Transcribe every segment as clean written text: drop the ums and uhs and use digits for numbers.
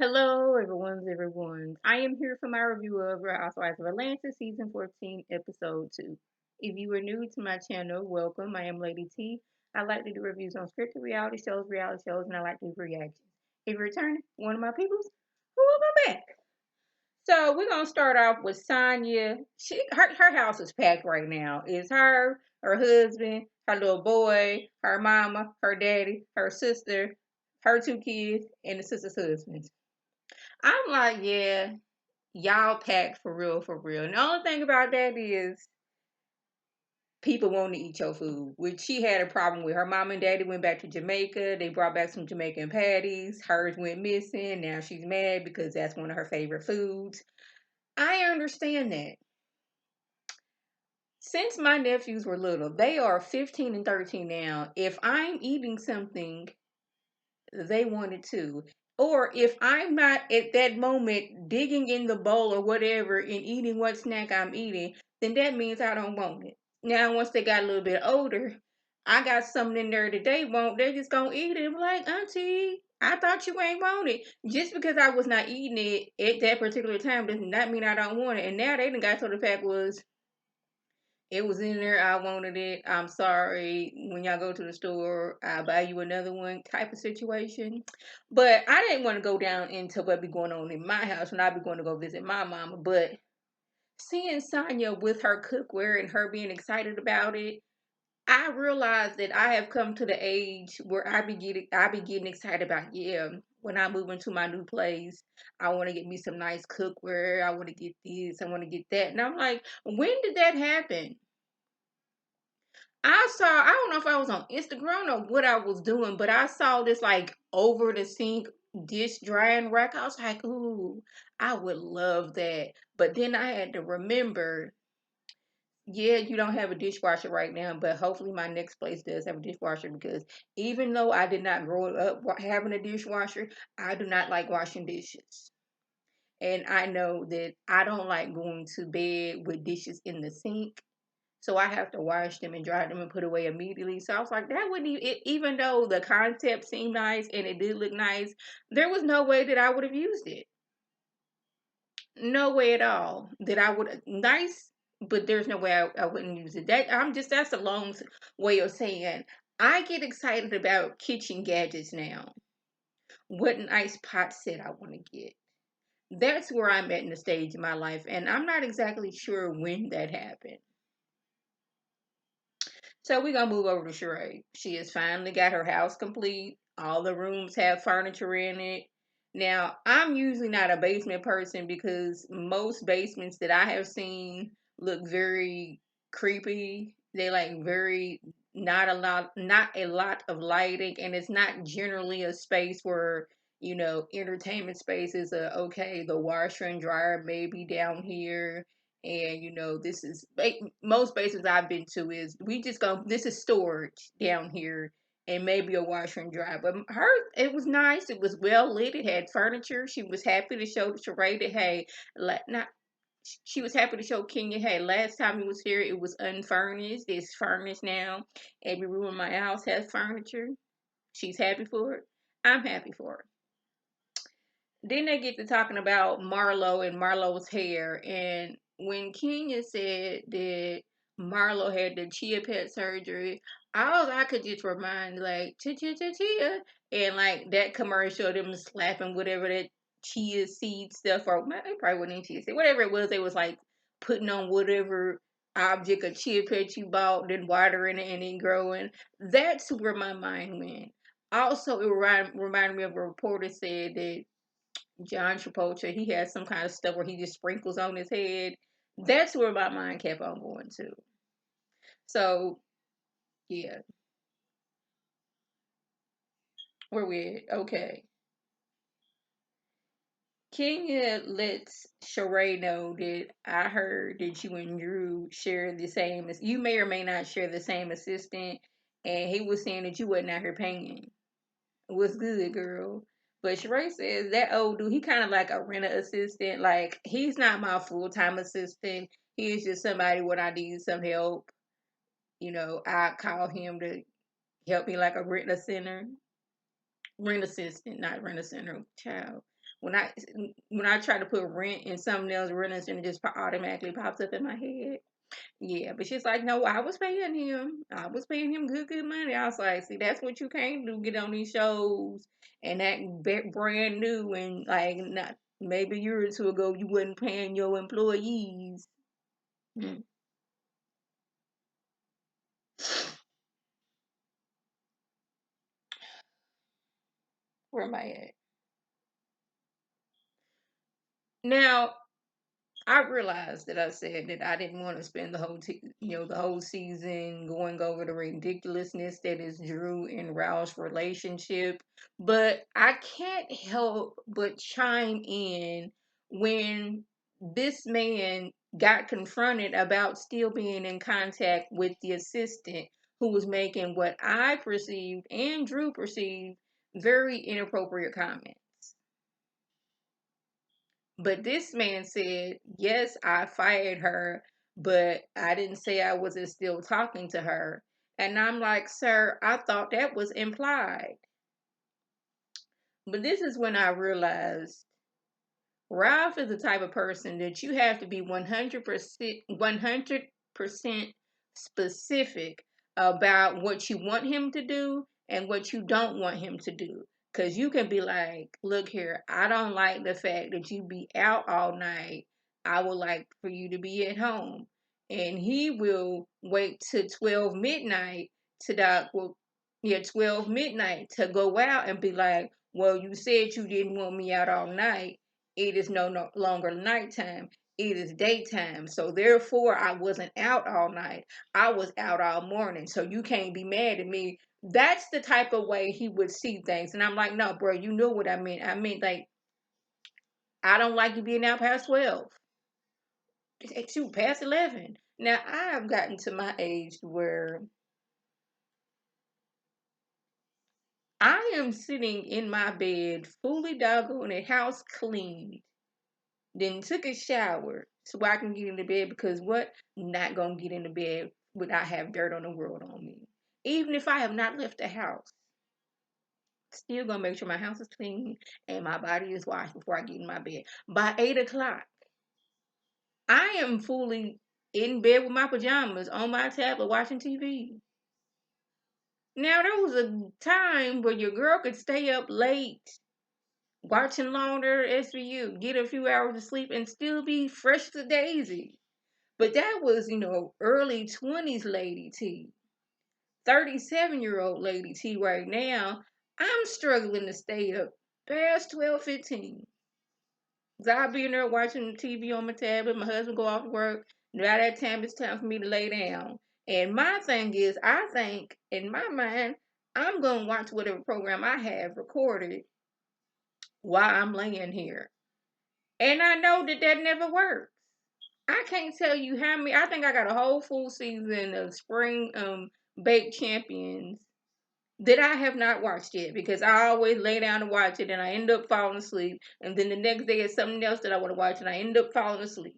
Hello, everyone. I am here for my review of Real Housewives of Atlanta, Season 14, Episode 2. If you are new to my channel, welcome. I am Lady T. I like to do reviews on scripted reality shows, and I like to do reactions. If you're returning, one of my peoples, welcome back. So we're gonna start off with Sonya. Her house is packed right now. It's her husband, her little boy, her mama, her daddy, her sister, her two kids, and the sister's husband. I'm like, yeah, y'all packed for real, for real. And the only thing about that is people want to eat your food, which she had a problem with. Her mom and daddy went back to Jamaica. They brought back some Jamaican patties. Hers went missing. Now she's mad because that's one of her favorite foods. I understand that. Since my nephews were little, they are 15 and 13 now. If I'm eating something, they wanted to. Or if I'm not at that moment digging in the bowl or whatever and eating what snack I'm eating, then that means I don't want it. Now, once they got a little bit older, I got something in there that they want, they're just gonna eat it. Like, Auntie, I thought you ain't want it. Just because I was not eating it at that particular time does not mean I don't want it. And now they done got to the fact was it was in there. I wanted it. I'm sorry. When y'all go to the store, I'll buy you another one type of situation. But I didn't want to go down into what be going on in my house when I be going to go visit my mama. But seeing Sonya with her cookware and her being excited about it, I realized that I have come to the age where I be getting excited about, yeah, when I move into my new place, I want to get me some nice cookware. I want to get this, I want to get that. And I'm like, when did that happen? I don't know if I was on Instagram or what I was doing, but I saw this like over the sink dish drying rack. I was like, ooh, I would love that. But then I had to remember, yeah, you don't have a dishwasher right now, but hopefully my next place does have a dishwasher because even though I did not grow up having a dishwasher, I do not like washing dishes. And I know that I don't like going to bed with dishes in the sink. So I have to wash them and dry them and put away immediately. So I was like, that wouldn't even though the concept seemed nice and it did look nice, there was no way that I would have used it. No way at all that I would nice, but there's no way I wouldn't use it. That's a long way of saying I get excited about kitchen gadgets now. What nice pot set I want to get. That's where I'm at in the stage of my life, and I'm not exactly sure when that happened. So we're gonna move over to Sheree. She has finally got her house complete. All the rooms have furniture in it. Now, I'm usually not a basement person because most basements that I have seen look very creepy. They like very not a lot of lighting, and it's not generally a space where entertainment space is a okay. The washer and dryer may be down here, and this is most bases I've been to is we just go, this is storage down here and maybe a washer and dryer. But it was nice, it was well lit, it had furniture. She was happy to show Sheree that, hey, not she was happy to show Kenya, hey, last time he was here it was unfurnished, it's furnished now. Every room in my house has furniture. She's happy for it. I'm happy for her. Then they get to talking about Marlo and Marlo's hair. And when Kenya said that Marlo had the chia pet surgery, all I could just remind like chia chia chia chia, and like that commercial, them slapping whatever that chia seed stuff, or it probably wasn't chia seed, whatever it was. They was like putting on whatever object a chia pet you bought, then watering it and then growing. That's where my mind went. Also, it reminded me of a reporter said that John Travolta, he has some kind of stuff where he just sprinkles on his head. That's where my mind kept on going to. So, yeah, where we at? Okay. Kenya lets Sheree know that I heard that you and Drew share the same, you may or may not share the same assistant, and he was saying that you wasn't out here paying. What's good, girl? But Sheree says that old dude, he kind of like a renter assistant. Like, he's not my full time assistant. He is just somebody when I need some help. I call him to help me like a rent a center. Rent assistant, not rent a center child. When I when I try to put rent in something else, rent and it just automatically pops up in my head. Yeah, but she's like, no, I was paying him. I was paying him good money. I was like, see, that's what you can't do. Get on these shows and act brand new and like not maybe a year or two ago you wasn't paying your employees. Hmm. Where am I at? Now, I realized that I said that I didn't want to spend the whole, the whole season going over the ridiculousness that is Drew and Ralph's relationship. But I can't help but chime in when this man got confronted about still being in contact with the assistant who was making what I perceived and Drew perceived very inappropriate comments. But this man said, yes, I fired her, but I didn't say I wasn't still talking to her. And I'm like, sir, I thought that was implied. But this is when I realized Ralph is the type of person that you have to be 100% specific about what you want him to do and what you don't want him to do. Because you can be like, look here, I don't like the fact that you be out all night. I would like for you to be at home. And he will wait till 12 midnight to that, well, yeah, 12 midnight to go out and be like, well, you said you didn't want me out all night. It is no longer nighttime. It is daytime. So therefore, I wasn't out all night. I was out all morning. So you can't be mad at me. That's the type of way he would see things. And I'm like, no, bro, you know what I meant. I meant like, I don't like you being out past 12. Shoot, past 11. Now, I have gotten to my age where I am sitting in my bed, fully doggone it, house clean. Then took a shower so I can get into bed because what? Not gonna get into bed without have dirt on the world on me. Even if I have not left the house, still gonna make sure my house is clean and my body is washed before I get in my bed. By 8 o'clock, I am fully in bed with my pajamas on my tablet watching TV. Now there was a time where your girl could stay up late watching longer SVU, get a few hours of sleep, and still be fresh to daisy. But that was, early 20s Lady T. 37-year-old Lady T right now. I'm struggling to stay up past 12, 15. 'Cause I'll be in there watching TV on my tablet. My husband go off to work. Now that time it's time for me to lay down. And my thing is, I think in my mind, I'm going to watch whatever program I have recorded while I'm laying here. And I know that that never works. I can't tell you how many. I think I got a whole full season of spring baked champions that I have not watched yet because I always lay down to watch it and I end up falling asleep. And then the next day it's something else that I want to watch and I end up falling asleep.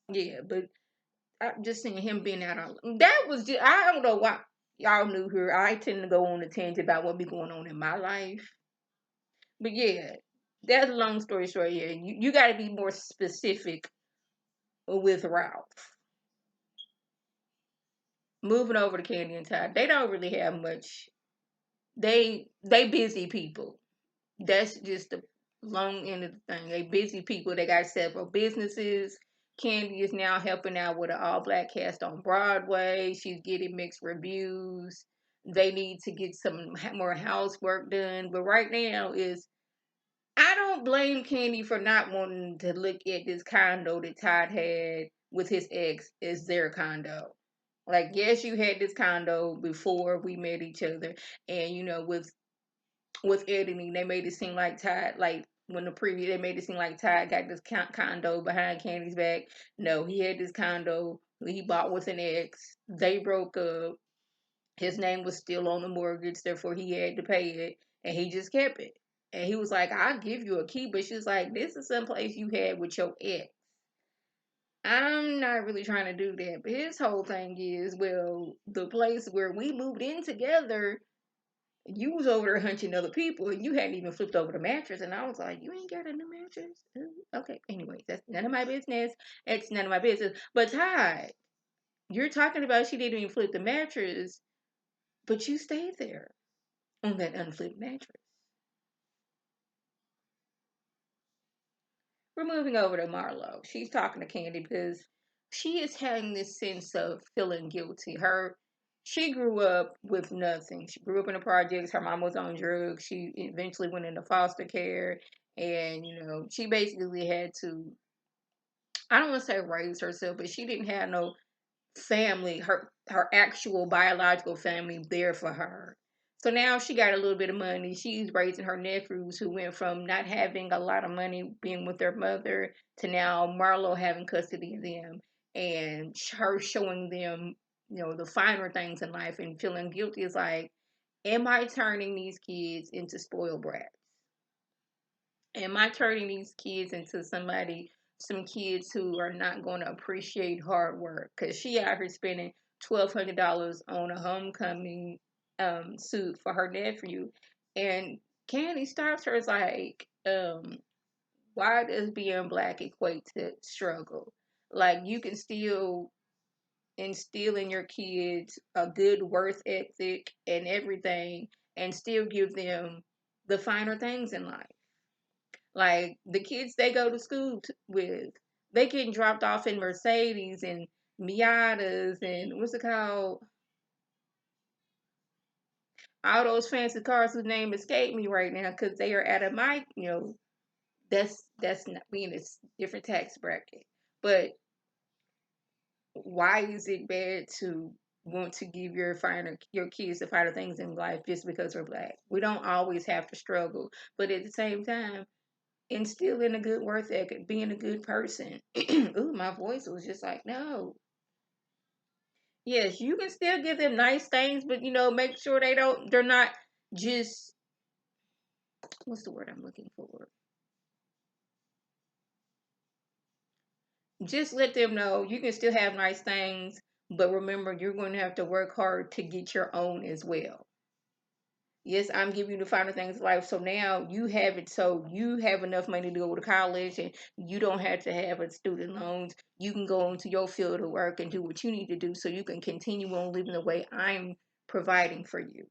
Yeah, but I'm just seeing him being out on that was just I don't know why y'all knew her. I tend to go on a tangent about what be going on in my life. But yeah, that's a long story short. Yeah, you got to be more specific with Ralph. Moving over to Candy and Todd, they don't really have much. They busy people. That's just the long end of the thing. They busy people. They got several businesses. Candy is now helping out with an all black cast on Broadway. She's getting mixed reviews. They need to get some more housework done. But right now is I don't blame Candy for not wanting to look at this condo that Todd had with his ex as their condo. Like, yes, you had this condo before we met each other, and with editing, they made it seem like Todd, like when they made it seem like Todd got this condo behind Candy's back. No, he had this condo he bought with an ex. They broke up. His name was still on the mortgage, therefore he had to pay it, and he just kept it. And he was like, "I'll give you a key," but she's like, "This is some place you had with your ex." I'm not really trying to do that. But his whole thing is, well, the place where we moved in together, You was over there hunching other people and you hadn't even flipped over the mattress. And I was like, you ain't got a new mattress? Okay. Anyway, that's none of my business. It's none of my business. But Todd, you're talking about she didn't even flip the mattress, but you stayed there on that unflipped mattress. We're moving over to Marlo. She's talking to Candy because she is having this sense of feeling guilty. She grew up with nothing. She grew up in the projects. Her mom was on drugs. She eventually went into foster care, and she basically had to. I don't want to say raise herself, but she didn't have no family, her actual biological family there for her. So now she got a little bit of money. She's raising her nephews who went from not having a lot of money being with their mother to now Marlo having custody of them and her showing them, the finer things in life and feeling guilty is like, am I turning these kids into spoiled brats? Am I turning these kids into some kids who are not going to appreciate hard work? Because she out here spending $1,200 on a homecoming suit for her nephew, and Candy stops her. Is like, why does being black equate to struggle? Like you can still instill in your kids a good worth ethic and everything, and still give them the finer things in life. Like the kids they go to school with, they getting dropped off in Mercedes and Miatas and what's it called? All those fancy cars whose name escape me right now because they are at a mic. That's not being a different tax bracket. But why is it bad to want to give your kids the finer things in life just because we're black? We don't always have to struggle, but at the same time instilling a good work ethic, being a good person. Ooh, my voice was just like, no. Yes, you can still give them nice things, but make sure they're not just, what's the word I'm looking for? Just let them know you can still have nice things, but remember you're going to have to work hard to get your own as well. Yes, I'm giving you the finer things of life. So now you have it. So you have enough money to go to college and you don't have to have a student loans. You can go into your field of work and do what you need to do so you can continue on living the way I'm providing for you.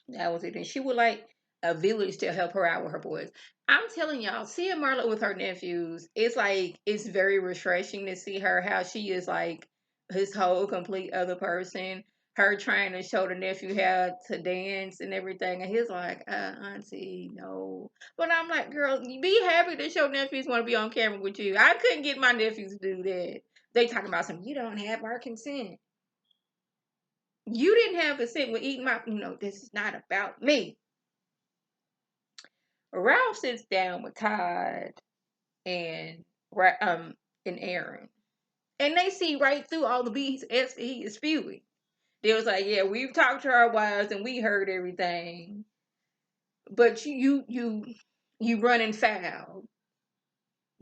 That was it. And she would like a village to help her out with her boys. I'm telling y'all, seeing Marla with her nephews, it's like, it's very refreshing to see her, how she is like his whole complete other person. Her trying to show the nephew how to dance and everything. And he's like, auntie, no. But I'm like, girl, you be happy that your nephews want to be on camera with you. I couldn't get my nephews to do that. They talking about something, you don't have our consent. You didn't have consent with eating my, this is not about me. Ralph sits down with Todd and and Aaron, and they see right through all the BS he is spewing. They was like, "Yeah, we've talked to our wives and we heard everything, but you running foul."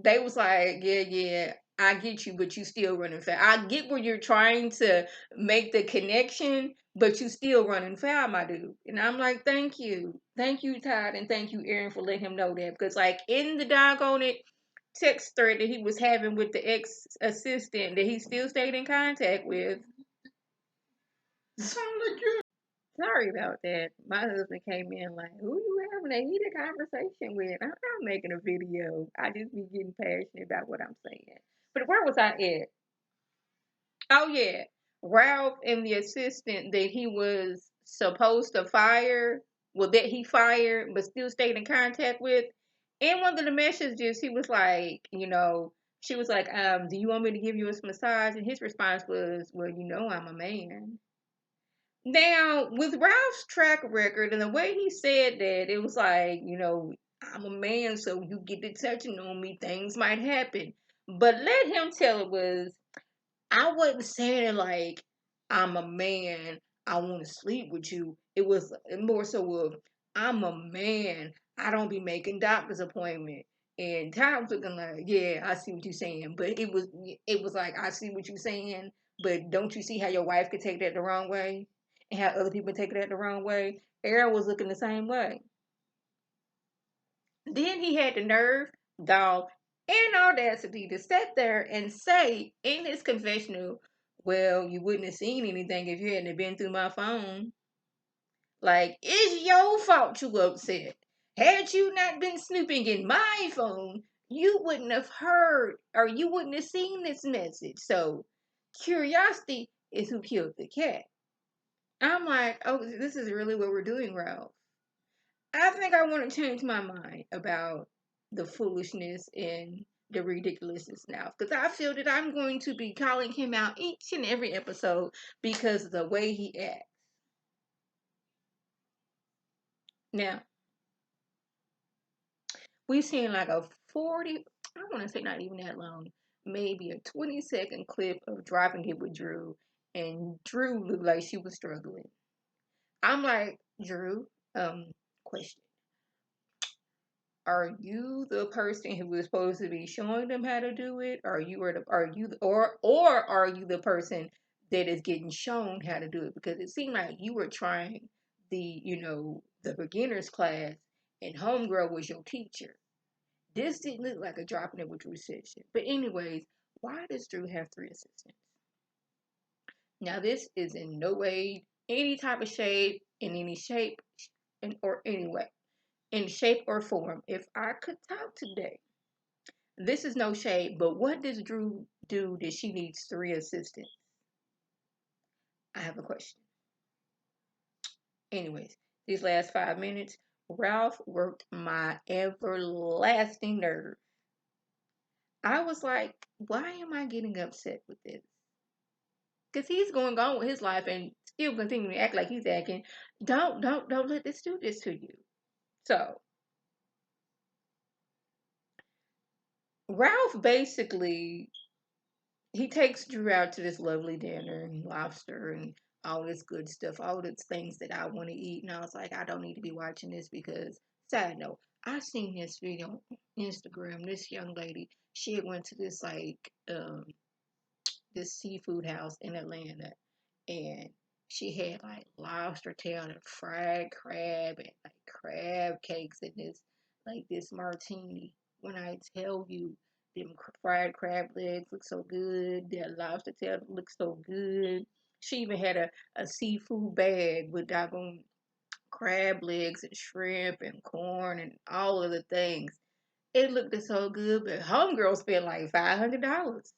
They was like, yeah, I get you, but you still running foul. I get where you're trying to make the connection, but you still running foul, my dude. And I'm like, thank you, Todd, and thank you, Aaron, for letting him know that because, like, in the doggone it text thread that he was having with the ex assistant that he still stayed in contact with. Sound like you. Sorry about that. My husband came in like, who you having a heated conversation with? I'm not making a video. I just be getting passionate about what I'm saying. But where was I at? Oh yeah. Ralph and the assistant that he was supposed to fire, well that he fired but still stayed in contact with. In one of the messages, he was like, she was like, do you want me to give you a massage? And his response was, well, I'm a man. Now, with Ralph's track record and the way he said that, it was like, I'm a man, so you get to touching on me, things might happen. But let him tell it was, I wasn't saying it like, I'm a man, I want to sleep with you. It was more so of, I'm a man, I don't be making doctor's appointment. And Ty was looking like, yeah, I see what you're saying. But it was like, I see what you're saying, but don't you see how your wife could take that the wrong way? and how other people take it the wrong way. Aaron was looking the same way. Then he had the nerve, gall, and audacity to sit there and say in his confessional, well, you wouldn't have seen anything if you hadn't been through my phone. Like, it's your fault you upset. Had you not been snooping in my phone, you wouldn't have heard or you wouldn't have seen this message. So, curiosity is who killed the cat. I'm like, oh, this is really what we're doing, Ralph. I think I want to change my mind about the foolishness and the ridiculousness now because I feel that I'm going to be calling him out each and every episode because of the way he acts. Now, we've seen like a 40, I want to say not even that long, maybe a 20-second clip of dropping it with Drew, and Drew looked like she was struggling. I'm like, Drew, question. Are you the person who was supposed to be showing them how to do it? Or are you the person that is getting shown how to do it? Because it seemed like you were trying the beginners class and homegirl was your teacher. This didn't look like a dropping it with Drew session. But anyways, why does Drew have 3 assistants? Now this is in no way any type of shade in any shape or any way. In shape or form. If I could talk today, this is no shade, but what does Drew do that she needs 3 assistants? I have a question. Anyways, these last 5 minutes, Ralph worked my everlasting nerve. I was like, why am I getting upset with this? Because he's going on with his life and still continuing to act like he's acting. Don't let this do this to you. So Ralph basically he takes Drew out to this lovely dinner and lobster and all this good stuff, all these things that I want to eat. And I was like, I don't need to be watching this because, side note, I seen this video on Instagram. This young lady, she had went to this this seafood house in Atlanta, and she had like lobster tail and fried crab and like crab cakes and this martini. When I tell you, them fried crab legs look so good, that lobster tail looks so good. She even had a seafood bag with doggone crab legs and shrimp and corn and all of the things. It looked so good, but homegirl spent like $500.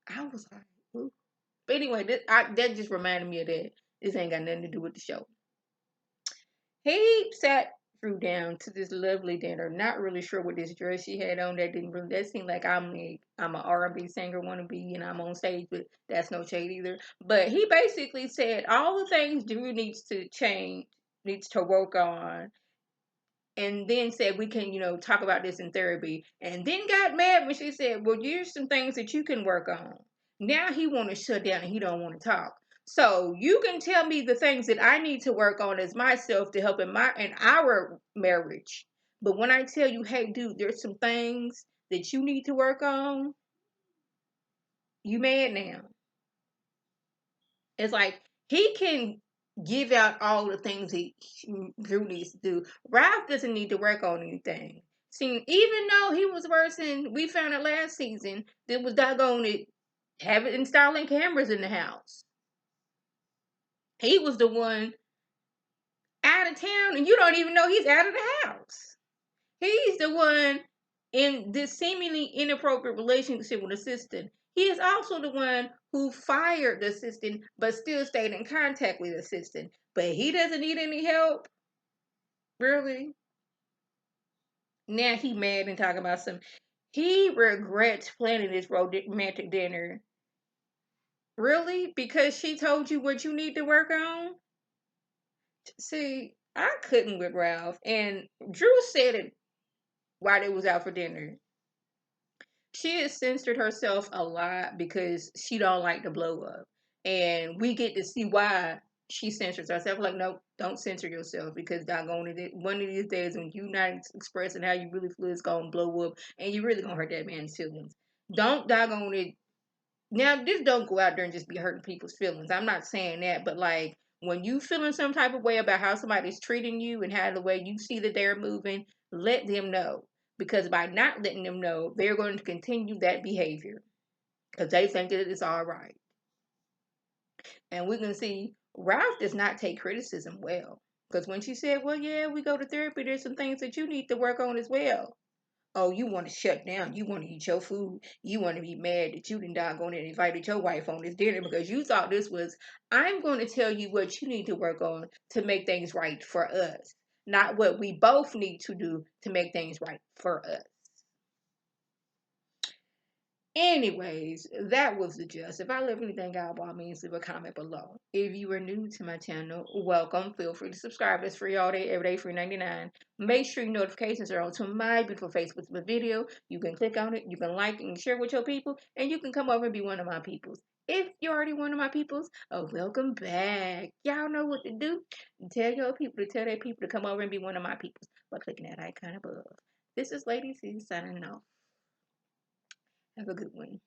I was like, ooh. But anyway, that just reminded me of that. This ain't got nothing to do with the show. He sat Drew down to this lovely dinner. Not really sure what this dress she had on. That seemed like I'm a R&B singer wannabe and I'm on stage, but that's no shade either. But he basically said all the things Drew needs to change, needs to work on, and then said we can, talk about this in therapy. And then got mad when she said, well, here's some things that you can work on. Now he want to shut down and he don't want to talk. So you can tell me the things that I need to work on as myself to help in our marriage. But when I tell you, hey, dude, there's some things that you need to work on, you mad now. It's like he can give out all the things Drew needs to do. Ralph doesn't need to work on anything. See, even though he was worse than we found it last season, that was doggone it, installing cameras in the house. He was the one out of town, and you don't even know he's out of the house. He's the one in this seemingly inappropriate relationship with the assistant. He is also the one who fired the assistant, but still stayed in contact with the assistant. But he doesn't need any help. Really? Now he mad and talking about some. He regrets planning this romantic dinner. Really? Because she told you what you need to work on? See, I couldn't with Ralph. And Drew said it while they was out for dinner. She has censored herself a lot because she don't like to blow up. And we get to see why she censors herself. Like, no, don't censor yourself because doggone it, one of these days when you not expressing how you really feel, it's gonna blow up and you really gonna hurt that man's feelings. Don't doggone it Now, this don't go out there and just be hurting people's feelings. I'm not saying that, but like when you feeling some type of way about how somebody's treating you and how the way you see that they're moving, let them know. Because by not letting them know, they're going to continue that behavior because they think that it's all right. And we can see Ralph does not take criticism well. Because when she said, well, yeah, we go to therapy, there's some things that you need to work on as well. Oh, you want to shut down. You want to eat your food. You want to be mad that you didn't doggone it and invited your wife on this dinner because you thought this was, I'm going to tell you what you need to work on to make things right for us, not what we both need to do to make things right for us. Anyways, that was the gist. If I left anything out, by all means, leave a comment below. If you are new to my channel, welcome. Feel free to subscribe. It's free all day, every day, free 99. Make sure your notifications are on to my beautiful Facebook video. You can click on it, you can like and share with your people, and you can come over and be one of my peoples. If you're already one of my peoples, oh, welcome back. Y'all know what to do. Tell your people to tell their people to come over and be one of my peoples by clicking that icon above. This is Lady C signing off. Have a good one.